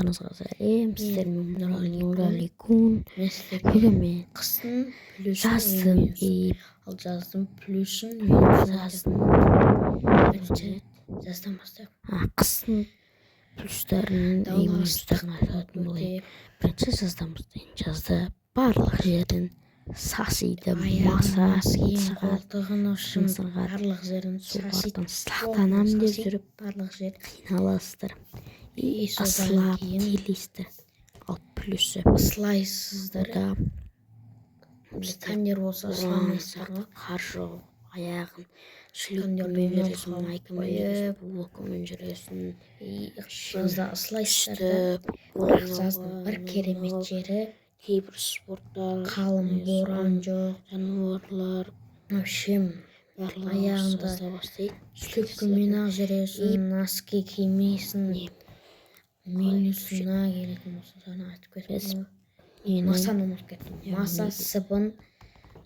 Барлықтарыңызға сәлем. Сіздермен Нұрали Күн. Бүгін мен қыстың плюсын жаздың ал жаздың плюсын жаздан бастап қыстың плюстарын минустарын айтатын болайын. Бірінші жаздан бастайын. Жазда барлық жерін сасиды, маса қолтығын ұшын барлық жерін сулардан сақтанамын деп жүріп барлық жер қиналасыздар. Ысылап келесіздер. Ал плюсы ысылайсыздар. Таңдер болса ысыламайсыздар ғой. Қар жоқ, аяғын шлюпкамен жүресің, майкамен жүресің, блокамен жүресің. Жазда ысылайсыздар. Жаздың бір керемет жері кейбір спорттар, қалың боран жоқ, жануарлар, вообще аяғында шлюпкамен ақ жүресің, носки кимейсің. Минусына келетін болса жаңа айтып кеттім. Масаны ұмытып кеттім. Маса, сыбын,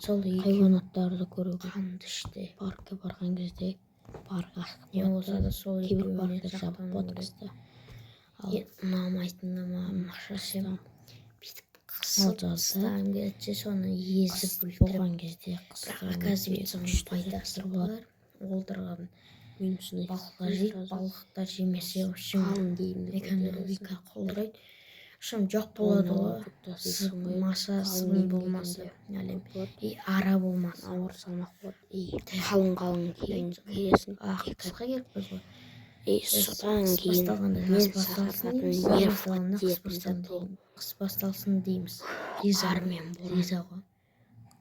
сол хайуанаттарды көруге, қанды іште. паркқа барған кезде паркқа не болса да сол кейбір парктар жабық болады қыста. Ал ұнамайтыны мақшасем бүйтіп қысылтастан кетсе соны езіп болған кезде бірақ оказывается пайдасы бар. Олдырған минусына балықтар жейді, балықтар жемесе экономика қолдырайды. Шым жоқ болады ғой, маса сыбын болмаса, ара болмаса, ауыр салмақ болады, қалың киесің, қысқа келіппіз ғой. содан кейін қыс басталсын дейміз. Риза ғой.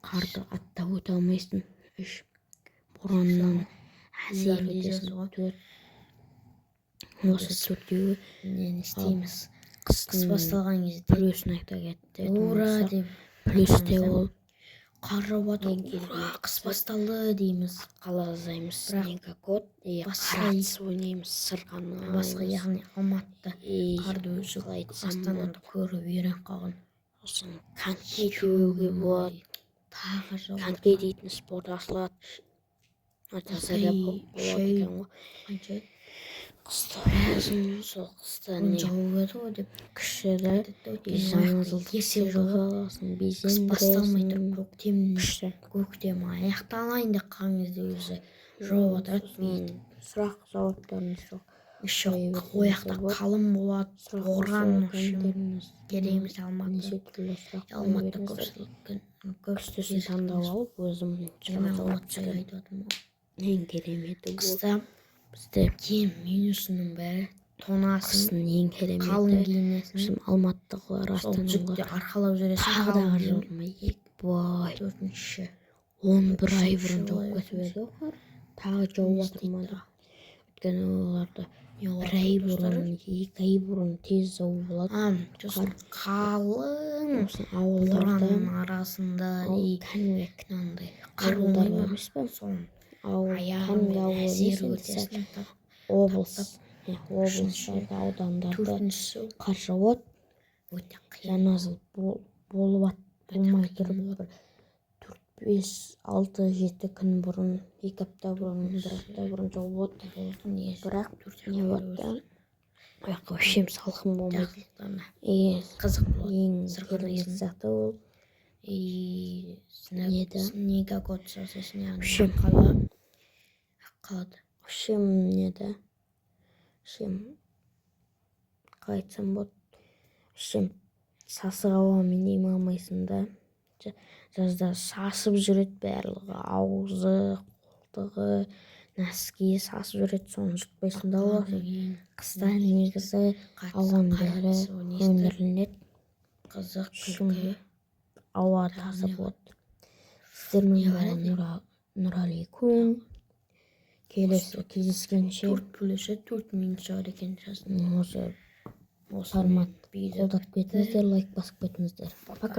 Қарды аттап өте алмайсың, бораннан әсер етесің. Осы төртеуі не істейміз? Қыс басталған кезде плюсын айта кетті. ура деп Плюсте ол қар жауады, ура қыс басталды дейміз. қалазаймыз, снегоход, қаратыс ойнаймыз, сырғанаймыз. Басқа яғни Алматыда қарды өзі Астанада көріп үйреніп қалған. Сосын коньки теуге болады. Тағы жауады. Коньки дейтін спорт ашылады. Қанша қыста сол қыста жауып еді ғой деп кішірі қыс басталмай тұрып көктем аяқталайын деп қалған кезде өзі жауып отырады бүйтіп. сұрақ жауаптарыңыз жоқ. Ол жақта қалың болады, боран керемет. Алматыда көпшілік таңдап алып өзім ең кереметі қыста бізде ең минусының бәрі тонасың, ең кереметі қалың киінесің, алматылықтар, астаналықтар арқалап жүресің. тағы да жылмай бай 11 ай бұрын жауып кетіп еді ғой. Тағы жауып жатыр ма? Өйткені оларда бір ай бұрын, 2 ай бұрын тез жауып болады. Қалың ауылдардың арасында қар болмай емес па? Аяғында облыстарда, аудандарда қар жауады. Жаңа жыл болмай тұрып 4-5-6-7 күн бұрын, 2 апта бұрын, 1 апта бұрын жауып болады. Бірақ не болады? Вообще салқын болмайды. Қызық болады. Ең керемет заты ол снегоход жасайсың, вообще қалады. Вообще неді? Қалай айтсам болады? Вообще сасық ауамен демалмайсың да. Жазда сасып жүреді барлығы, аузы, қолтығы, носки сасып жүреді, соны жұтпайсың да оласың. Қыста негізі ауаның бәрі көндіріледі. Қызық күлкі. Ауа таза болады. Сіздермен болған Нұрали Күн. Келесі кездескенше 4 плюсы 4 минус шығар екен жаздың. осы формат қолдап кетіңіздер, лайк басып кетіңіздер. Пока.